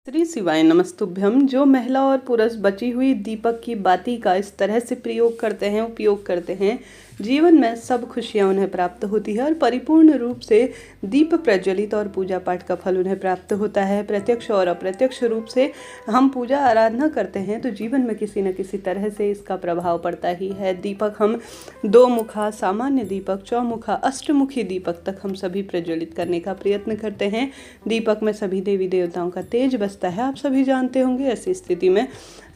श्री शिवाय नमस्तुभ्यम। जो महिला और पुरुष बची हुई दीपक की बाती का इस तरह से प्रयोग करते हैं, उपयोग करते हैं, जीवन में सब खुशियां उन्हें प्राप्त होती है और परिपूर्ण रूप से दीप प्रज्वलित और पूजा पाठ का फल उन्हें प्राप्त होता है। प्रत्यक्ष और अप्रत्यक्ष रूप से हम पूजा आराधना करते हैं तो जीवन में किसी न किसी तरह से इसका प्रभाव पड़ता ही है। दीपक हम दो मुखा, सामान्य दीपक, चौमुखा, अष्टमुखी दीपक तक हम सभी प्रज्वलित करने का प्रयत्न करते हैं। दीपक में सभी देवी देवताओं का तेज बसता है, आप सभी जानते होंगे। ऐसी स्थिति में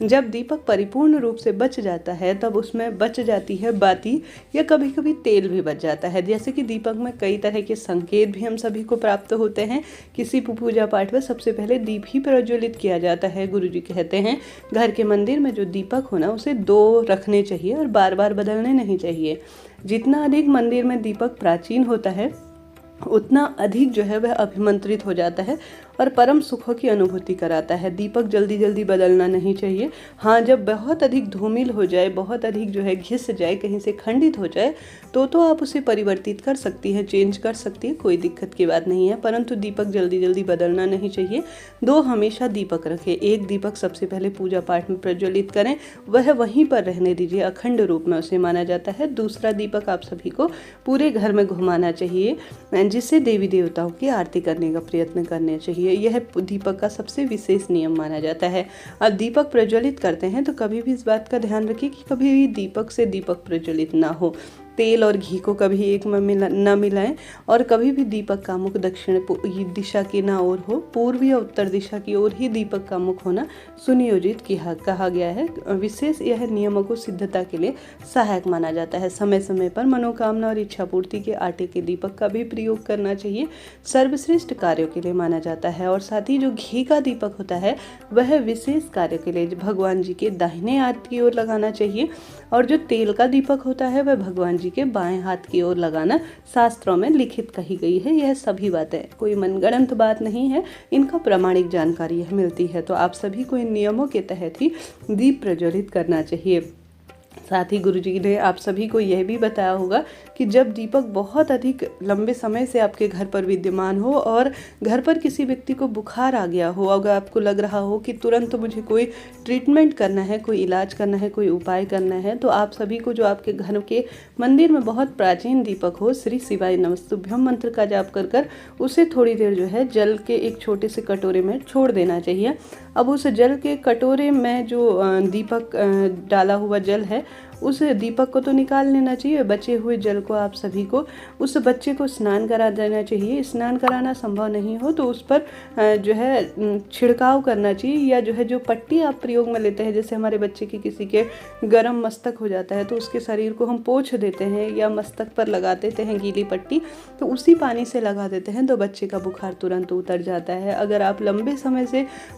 जब दीपक परिपूर्ण रूप से बच जाता है तब उसमें बच जाती है बाती या कभी कभी तेल भी बच जाता है। जैसे कि दीपक में कई तरह के संकेत भी हम सभी को प्राप्त होते हैं। किसी पूजा पाठ में सबसे पहले दीप ही प्रज्वलित किया जाता है। गुरुजी कहते हैं घर के मंदिर में जो दीपक हो ना उसे 2 रखने चाहिए और बार बार बदलने नहीं चाहिए। जितना अधिक मंदिर में दीपक प्राचीन होता है उतना अधिक जो है वह अभिमंत्रित हो जाता है और परम सुखों की अनुभूति कराता है। दीपक जल्दी जल्दी बदलना नहीं चाहिए। हाँ, जब बहुत अधिक धूमिल हो जाए, बहुत अधिक जो है घिस जाए, कहीं से खंडित हो जाए तो आप उसे परिवर्तित कर सकती हैं, चेंज कर सकती है, कोई दिक्कत की बात नहीं है। परंतु दीपक जल्दी जल्दी बदलना नहीं चाहिए। 2 हमेशा दीपक रखें। एक दीपक सबसे पहले पूजा पाठ में प्रज्वलित करें, वह वहीं पर रहने दीजिए, अखंड रूप में उसे माना जाता है। दूसरा दीपक आप सभी को पूरे घर में घुमाना चाहिए, जिससे देवी देवताओं की आरती करने का प्रयत्न करना चाहिए। यह दीपक का सबसे विशेष नियम माना जाता है। अब दीपक प्रज्वलित करते हैं तो कभी भी इस बात का ध्यान रखिए कि कभी भी दीपक से दीपक प्रज्वलित ना हो। तेल और घी को कभी एक में न मिलाएं और कभी भी दीपक का मुख दक्षिण दिशा की ना ओर हो, पूर्व या उत्तर दिशा की ओर ही दीपक का मुख होना सुनियोजित कहा गया है। विशेष यह नियमों को सिद्धता के लिए सहायक माना जाता है। समय समय पर मनोकामना और इच्छा पूर्ति के आटे के दीपक का भी प्रयोग करना चाहिए, सर्वश्रेष्ठ कार्यों के लिए माना जाता है। और साथ ही जो घी का दीपक होता है वह विशेष कार्य के लिए भगवान जी के दाहिने हाथ की ओर लगाना चाहिए और जो तेल का दीपक होता है वह भगवान जी के बाएं हाथ की ओर लगाना शास्त्रों में लिखित कही गई है। यह सभी बातें कोई मनगढ़ंत बात नहीं है, इनका प्रमाणिक जानकारी यह मिलती है। तो आप सभी को इन नियमों के तहत ही दीप प्रज्वलित करना चाहिए। साथ ही गुरुजी ने आप सभी को यह भी बताया होगा कि जब दीपक बहुत अधिक लंबे समय से आपके घर पर विद्यमान हो और घर पर किसी व्यक्ति को बुखार आ गया हो, अगर आपको लग रहा हो कि तुरंत मुझे कोई ट्रीटमेंट करना है, कोई इलाज करना है, कोई उपाय करना है, तो आप सभी को जो आपके घर के मंदिर में बहुत प्राचीन दीपक हो, श्री शिवाय नमस्तुभ्यम मंत्र का जाप कर उसे थोड़ी देर जो है जल के एक छोटे से कटोरे में छोड़ देना चाहिए। अब उस जल के कटोरे में जो दीपक डाला हुआ जल है उस दीपक को तो निकाल लेना चाहिए। बचे हुए जल को आप सभी को उस बच्चे को स्नान करा देना चाहिए। स्नान कराना संभव नहीं हो तो उस पर जो है छिड़काव करना चाहिए, या जो है जो पट्टी आप प्रयोग में लेते हैं, जैसे हमारे बच्चे की किसी के गर्म मस्तक हो जाता है तो उसके शरीर को हम पोंछ देते हैं या मस्तक पर लगा देते हैं गीली पट्टी, तो उसी पानी से लगा देते हैं तो बच्चे का बुखार तुरंत उतर जाता है। अगर आप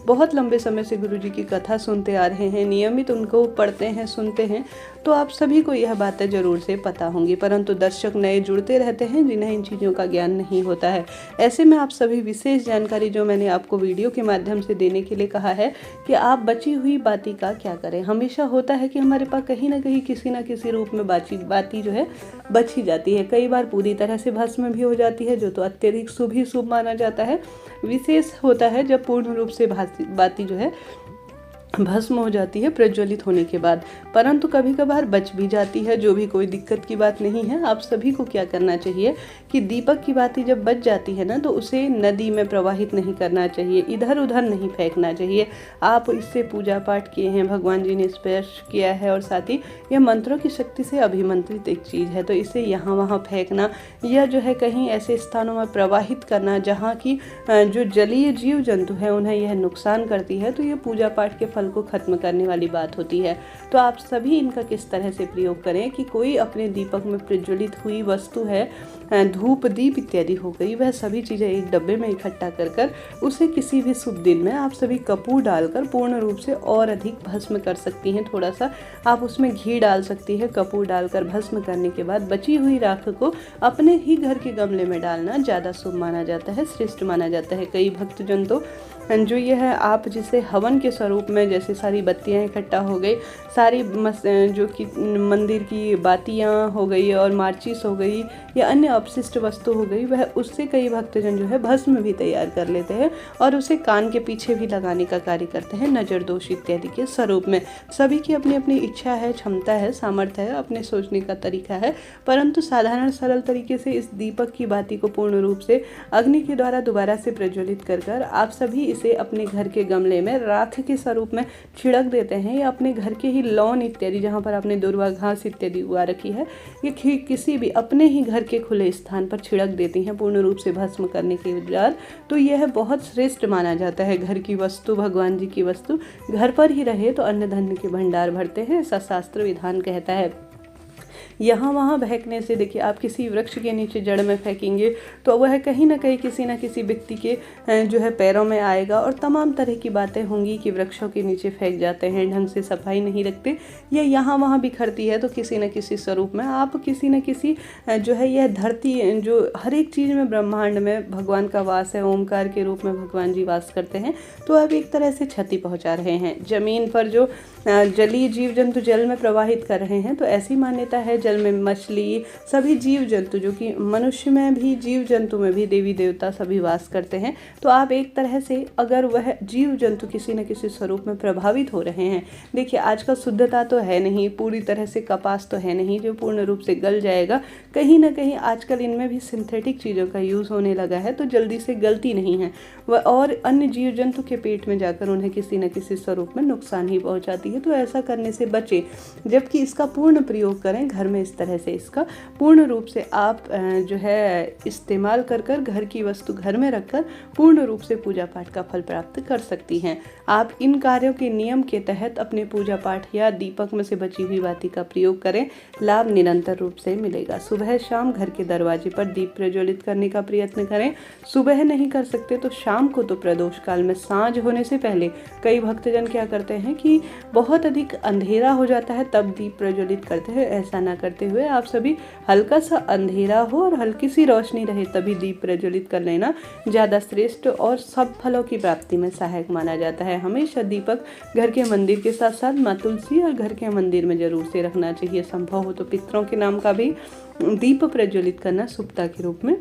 बहुत लंबे समय से गुरुजी की कथा सुनते आ रहे हैं, नियमित उनको पढ़ते हैं, सुनते हैं, तो आप सभी को यह बातें जरूर से पता होंगी। परंतु दर्शक नए जुड़ते रहते हैं जिन्हें इन चीज़ों का ज्ञान नहीं होता है। ऐसे में आप सभी विशेष जानकारी जो मैंने आपको वीडियो के माध्यम से देने के लिए कहा है कि आप बची हुई बाती का क्या करें। हमेशा होता है कि हमारे पास कहीं ना कहीं किसी न किसी रूप में बाती जो है बच ही जाती है। कई बार पूरी तरह से भस्म भी हो जाती है, जो तो अत्यधिक शुभ ही शुभ माना जाता है। विशेष होता है जब पूर्ण रूप से बाती जो है भस्म हो जाती है प्रज्वलित होने के बाद, परंतु कभी कभार बच भी जाती है, जो भी कोई दिक्कत की बात नहीं है। आप सभी को क्या करना चाहिए कि दीपक की बाती जब बच जाती है ना तो उसे नदी में प्रवाहित नहीं करना चाहिए, इधर उधर नहीं फेंकना चाहिए। आप इससे पूजा पाठ किए हैं, भगवान जी ने स्पर्श किया है और साथ ही यह मंत्रों की शक्ति से अभिमंत्रित एक चीज़ है, तो इसे यहाँ वहाँ फेंकना या जो है कहीं ऐसे स्थानों में प्रवाहित करना जहाँ की जो जलीय जीव जंतु हैं उन्हें यह नुकसान करती है, तो ये पूजा पाठ के फल को खत्म करने वाली बात होती है। तो आप सभी इनका किस तरह से प्रयोग करें कि कोई अपने दीपक में प्रज्वलित हुई वस्तु है, धूप दीप इत्यादि हो गई, वह सभी चीज़ें एक डब्बे में इकट्ठा कर उसे किसी भी शुभ दिन में आप सभी कपूर डालकर पूर्ण रूप से और अधिक भस्म कर सकती हैं। थोड़ा सा आप उसमें घी डाल सकती है। कपूर डालकर भस्म करने के बाद बची हुई राख को अपने ही घर के गमले में डालना ज़्यादा शुभ माना जाता है, श्रेष्ठ माना जाता है। कई भक्तजन तो जो ये है आप जिसे हवन के स्वरूप में, जैसे सारी बत्तियां इकट्ठा हो गई, सारी जो कि मंदिर की बातियां हो गई और माचिस हो गई या अन्य अपशिष्ट वस्तु हो गई, वह उससे कई भक्तजन जो है भस्म भी तैयार कर लेते हैं और उसे कान के पीछे भी लगाने का कार्य करते हैं नज़र दोष इत्यादि के स्वरूप में। सभी की अपनी अपनी इच्छा है, क्षमता है, सामर्थ्य है, अपने सोचने का तरीका है, परंतु साधारण सरल तरीके से इस दीपक की बाती को पूर्ण रूप से अग्नि के द्वारा दोबारा से प्रज्वलित कर आप सभी इसे अपने घर के गमले में राख के स्वरूप में छिड़क देते हैं या अपने घर के ही लॉन इत्यादि, जहाँ पर आपने दुर्वा घास इत्यादि उगा रखी है, ये किसी भी अपने ही घर के खुले स्थान पर छिड़क देती हैं पूर्ण रूप से भस्म करने के बाद। तो यह बहुत श्रेष्ठ माना जाता है। घर की वस्तु, भगवान जी की वस्तु घर पर ही रहे तो अन्न धन के भंडार भरते हैं, ऐसा शास्त्र विधान कहता है। यहाँ वहाँ बहकने से, देखिए आप किसी वृक्ष के नीचे जड़ में फेंकेंगे तो वह कहीं ना कहीं किसी न किसी व्यक्ति के जो है पैरों में आएगा और तमाम तरह की बातें होंगी कि वृक्षों के नीचे फेंक जाते हैं, ढंग से सफाई नहीं रखते, या यहाँ वहाँ बिखरती है तो किसी न किसी स्वरूप में आप किसी न किसी जो है यह धरती, जो हर एक चीज़ में ब्रह्मांड में भगवान का वास है, ओमकार के रूप में भगवान जी वास करते हैं, तो आप एक तरह से क्षति पहुँचा रहे हैं। जमीन पर जो जलीय जीव जंतु जल में प्रवाहित कर रहे हैं, तो ऐसी मान्यता है जल में मछली, सभी जीव जंतु, जो कि मनुष्य में भी, जीव जंतु में भी देवी देवता सभी वास करते हैं। तो आप एक तरह से, अगर वह जीव जंतु किसी न किसी स्वरूप में प्रभावित हो रहे हैं, देखिए आज का शुद्धता तो है नहीं, पूरी तरह से कपास तो है नहीं जो पूर्ण रूप से गल जाएगा, कहीं ना कहीं आजकल इनमें भी सिंथेटिक चीज़ों का यूज़ होने लगा है, तो जल्दी से गलती नहीं है वह, और अन्य जीव जंतु के पेट में जाकर उन्हें किसी न किसी स्वरूप में नुकसान ही पहुंचाती है। तो ऐसा करने से बचें, जबकि इसका पूर्ण प्रयोग करें घर में। इस तरह से इसका पूर्ण रूप से आप जो है इस्तेमाल कर घर की वस्तु घर में रखकर पूर्ण रूप से पूजा पाठ का फल प्राप्त कर सकती हैं। आप इन कार्यों के नियम के तहत अपने पूजा पाठ या दीपक में से बची हुई बाती का प्रयोग करें, लाभ निरंतर रूप से मिलेगा। सुबह शाम घर के दरवाजे पर दीप प्रज्वलित करने का प्रयत्न करें। सुबह नहीं कर सकते तो शाम को, तो प्रदोष काल में सांझ होने से पहले कई भक्तजन क्या करते हैं कि बहुत अधिक अंधेरा हो जाता है तब दीप प्रज्वलित करते हैं। ऐसा ना करते हुए आप सभी हल्का सा अंधेरा हो और हल्की सी रोशनी रहे तभी दीप प्रज्वलित कर लेना ज़्यादा श्रेष्ठ और सब फलों की प्राप्ति में सहायक माना जाता है। हमेशा दीपक घर के मंदिर के साथ साथ माँ तुलसी और घर के मंदिर में जरूर से रखना चाहिए। संभव हो तो पितरों के नाम का भी दीप प्रज्वलित करना शुभता के रूप में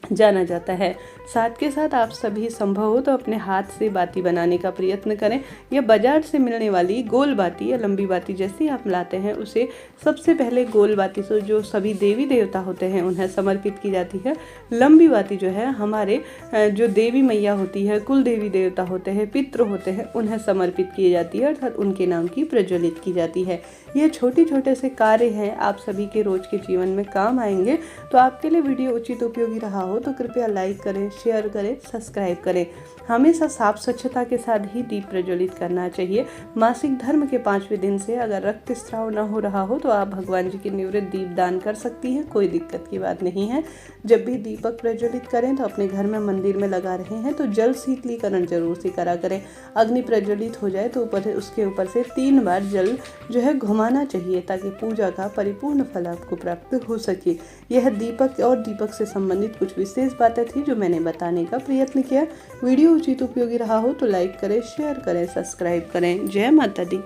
जाना जाता है। साथ के साथ आप सभी संभव हो तो अपने हाथ से बाती बनाने का प्रयत्न करें, या बाजार से मिलने वाली गोल बाती या लंबी बाती जैसे आप लाते हैं उसे सबसे पहले गोल बाती से जो सभी देवी देवता होते हैं उन्हें समर्पित की जाती है। लंबी बाती जो है हमारे जो देवी मैया होती है, कुल देवी देवता होते हैं, पितृ होते हैं, उन्हें समर्पित की जाती है, अर्थात उनके नाम की प्रज्वलित की जाती है। ये छोटे छोटे से कार्य हैं, आप सभी के रोज के जीवन में काम आएंगे। तो आपके लिए वीडियो उचित उपयोगी रहा हो तो कृपया लाइक करें, शेयर करें, सब्सक्राइब करें। हमेशा साफ स्वच्छता के साथ ही दीप प्रज्वलित करना चाहिए। मासिक धर्म के 5वें दिन से अगर रक्तस्राव न हो रहा हो तो आप भगवान जी के निवृत्त दीप दान कर सकती हैं, कोई दिक्कत की बात नहीं है। जब भी दीपक प्रज्वलित करें तो अपने घर में मंदिर में लगा रहे हैं तो जल शीतलीकरण जरूर से करा करें। अग्नि प्रज्वलित हो जाए तो उसके ऊपर से 3 बार जल जो है घुमाना चाहिए ताकि पूजा का परिपूर्ण फल आपको प्राप्त हो सके। यह दीपक और दीपक से संबंधित कुछ विशेष बातें थी जो मैंने बताने का प्रयत्न किया। वीडियो उचित उपयोगी रहा हो तो लाइक करें, शेयर करें, सब्सक्राइब करें। जय माता दी।